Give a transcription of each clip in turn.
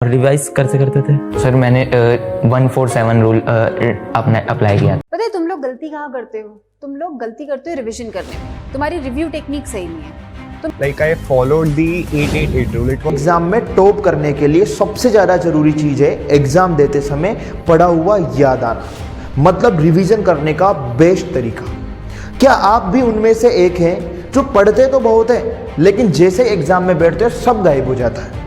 Revise करते करते थे सर मैंने 147 रूल अपने अप्लाई किया। पता है तुम लोग गलती कहाँ करते हो? तुम लोग गलती करते हो रिवीजन करने में। तुम्हारी रिव्यू टेक्निक सही नहीं है। Like I followed the 888 rule. It was exam में टॉप करने के लिए सबसे ज़्यादा ज़रूरी चीज़ है एग्जाम देते समय पढ़ा हुआ याद आना, मतलब रिवीजन करने का बेस्ट तरीका। क्या आप भी उनमें से एक हैं जो पढ़ते तो बहुत हैं लेकिन जैसे एग्जाम में बैठते हैं सब गायब हो जाता है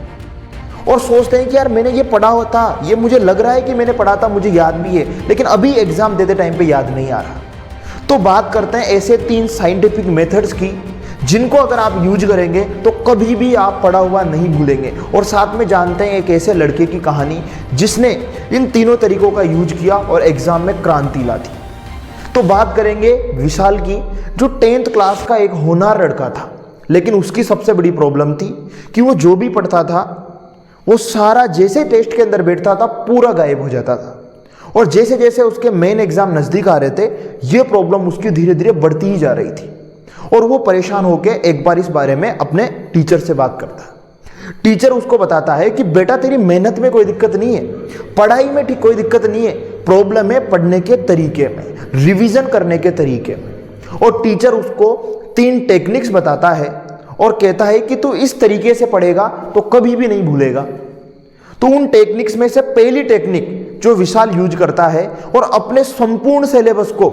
और सोचते हैं कि यार मैंने ये पढ़ा होता, ये मुझे लग रहा है कि मैंने पढ़ा था, मुझे याद भी है, लेकिन अभी एग्जाम देते टाइम पे याद नहीं आ रहा। तो बात करते हैं ऐसे 3 साइंटिफिक मेथड्स की जिनको अगर आप यूज करेंगे तो कभी भी आप पढ़ा हुआ नहीं भूलेंगे। और साथ में जानते हैं एक ऐसे लड़के की कहानी जिसने इन तीनों तरीकों का यूज किया और एग्जाम में क्रांति ला दी। तो बात करेंगे विशाल की, जो 10th क्लास का एक होनहार लड़का था, लेकिन उसकी सबसे बड़ी प्रॉब्लम थी कि वो जो भी पढ़ता था वो सारा जैसे टेस्ट के अंदर बैठता था पूरा गायब हो जाता था। और जैसे जैसे उसके मेन एग्जाम नज़दीक आ रहे थे ये प्रॉब्लम उसकी धीरे धीरे बढ़ती ही जा रही थी। और वो परेशान होकर एक बार इस बारे में अपने टीचर से बात करता है। टीचर उसको बताता है कि बेटा तेरी मेहनत में कोई दिक्कत नहीं है, पढ़ाई में ठीक कोई दिक्कत नहीं है, प्रॉब्लम है पढ़ने के तरीके में, रिवीजन करने के तरीके में। और टीचर उसको 3 टेक्निक्स बताता है और कहता है कि तू इस तरीके से पढ़ेगा तो कभी भी नहीं भूलेगा। तो उन टेक्निक्स में से पहली टेक्निक जो विशाल यूज करता है और अपने संपूर्ण सिलेबस को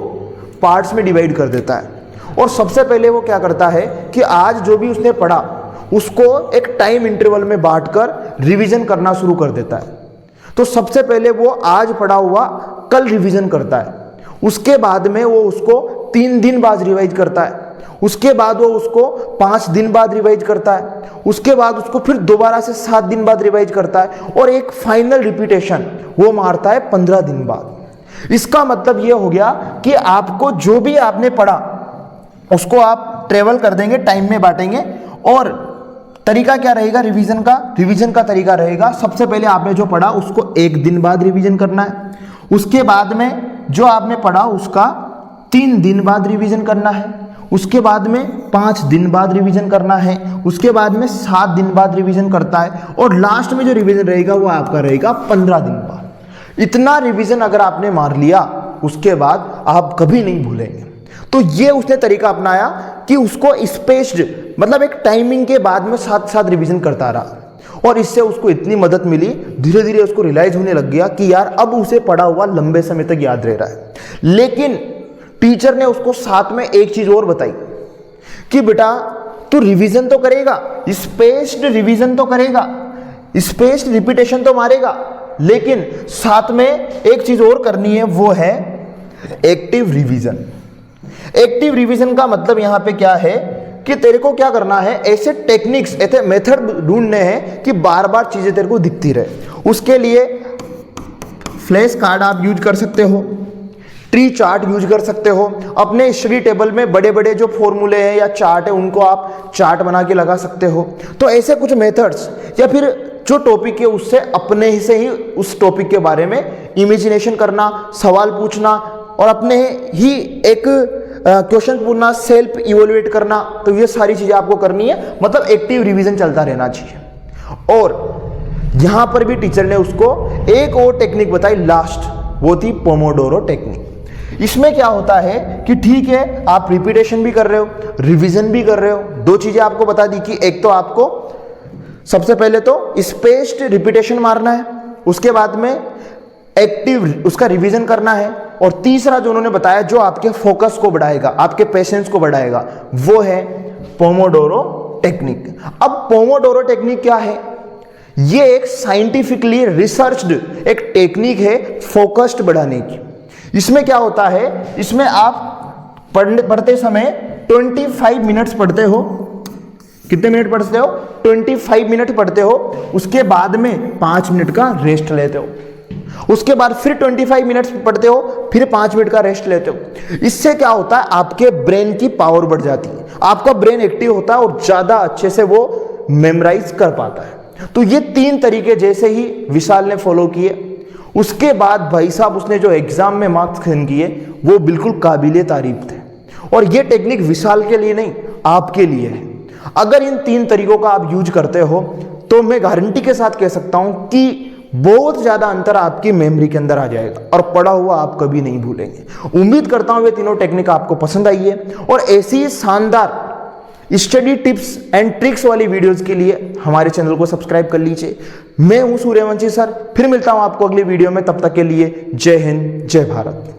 पार्ट्स में डिवाइड कर देता है। और सबसे पहले वो क्या करता है कि आज जो भी उसने पढ़ा उसको एक टाइम इंटरवल में बांटकर रिवीजन करना शुरू कर देता है। तो सबसे पहले वो आज पढ़ा हुआ कल रिवीजन करता है, उसके बाद में वो उसको 3 दिन बाद रिवाइज करता है, उसके बाद वो उसको 5 दिन बाद रिवाइज करता है, उसके बाद उसको फिर दोबारा से 7 दिन बाद रिवाइज करता है और एक फाइनल रिपीटेशन वो मारता है 15 दिन बाद। इसका मतलब ये हो गया कि आपको जो भी आपने पढ़ा उसको आप ट्रेवल कर देंगे, टाइम में बांटेंगे। और तरीका क्या रहेगा रिवीजन का? रिवीजन का तरीका रहेगा सबसे पहले आपने जो पढ़ा उसको 1 दिन बाद रिवीजन करना है, उसके बाद में जो आपने पढ़ा उसका 3 दिन बाद रिवीजन करना है, उसके बाद में 5 दिन बाद रिवीजन करना है, उसके बाद में 7 दिन बाद रिवीजन करता है और लास्ट में जो रिवीजन रहेगा वो आपका रहेगा 15 दिन बाद। इतना रिवीजन अगर आपने मार लिया उसके बाद आप कभी नहीं भूलेंगे। तो ये उसने तरीका अपनाया कि उसको स्पेस्ड, मतलब एक टाइमिंग के बाद में साथ साथ रिवीजन करता रहा और इससे उसको इतनी मदद मिली, धीरे धीरे उसको रियलाइज होने लग गया कि यार अब उसे पढ़ा हुआ लंबे समय तक याद रह रहा है। लेकिन टीचर ने उसको साथ में एक चीज और बताई कि बेटा तू रिवीजन तो करेगा, स्पेस्ड रिवीजन तो करेगा, स्पेस्ड रिपीटेशन तो मारेगा, लेकिन साथ में एक चीज और करनी है, वो है एक्टिव रिवीजन। एक्टिव रिवीजन का मतलब यहां पे क्या है कि तेरे को क्या करना है, ऐसे टेक्निक्स, ऐसे मेथड ढूंढने हैं कि बार बार चीजें तेरे को दिखती रहे। उसके लिए फ्लैश कार्ड आप यूज कर सकते हो, ट्री चार्ट यूज कर सकते हो, अपने स्टडी टेबल में बड़े बड़े जो फॉर्मूले हैं या चार्ट है उनको आप चार्ट बना के लगा सकते हो। तो ऐसे कुछ मेथड्स, या फिर जो टॉपिक है उससे अपने ही से ही उस टॉपिक के बारे में इमेजिनेशन करना, सवाल पूछना और अपने ही एक क्वेश्चन पूछना, सेल्फ इवोल्यूएट करना। तो ये सारी चीजें आपको करनी है, मतलब एक्टिव रिवीजन चलता रहना चाहिए। और यहां पर भी टीचर ने उसको एक और टेक्निक बताई लास्ट, वो थी पोमोडोरो टेक्निक। इसमें क्या होता है कि ठीक है आप रिपीटेशन भी कर रहे हो, रिवीजन भी कर रहे हो, 2 चीजें आपको बता दी कि एक तो आपको सबसे पहले तो स्पेस्ड रिपीटेशन मारना है, उसके बाद में एक्टिव उसका रिवीजन करना है, और तीसरा जो उन्होंने बताया जो आपके फोकस को बढ़ाएगा, आपके पेशेंस को बढ़ाएगा, वो है पोमोडोरो टेक्निक। अब पोमोडोरो टेक्निक क्या है? ये एक साइंटिफिकली रिसर्च्ड एक टेक्निक है फोकस्ड बढ़ाने की। इसमें क्या होता है, इसमें आप पढ़ते समय 25 मिनट्स पढ़ते हो। कितने मिनट पढ़ते हो? 25 मिनट पढ़ते हो, उसके बाद में 5 मिनट का रेस्ट लेते हो, उसके बाद फिर 25 मिनट्स पढ़ते हो, फिर 5 मिनट का रेस्ट लेते हो। इससे क्या होता है, आपके ब्रेन की पावर बढ़ जाती है, आपका ब्रेन एक्टिव होता है और ज्यादा अच्छे से वो मेमोराइज कर पाता है। तो ये 3 तरीके जैसे ही विशाल ने फॉलो किए, उसके बाद भाई साहब उसने जो एग्जाम में मार्क्स गेन किए वो बिल्कुल काबिले तारीफ थे। और ये टेक्निक विशाल के लिए नहीं, आपके लिए है। अगर इन 3 तरीकों का आप यूज करते हो तो मैं गारंटी के साथ कह सकता हूं कि बहुत ज्यादा अंतर आपकी मेमोरी के अंदर आ जाएगा और पढ़ा हुआ आप कभी नहीं भूलेंगे। उम्मीद करता हूं वे तीनों टेक्निक आपको पसंद आई है और ऐसी शानदार स्टडी टिप्स एंड ट्रिक्स वाली वीडियोस के लिए हमारे चैनल को सब्सक्राइब कर लीजिए। मैं हूं सूर्यवंशी सर, फिर मिलता हूं आपको अगली वीडियो में। तब तक के लिए जय हिंद, जय भारत।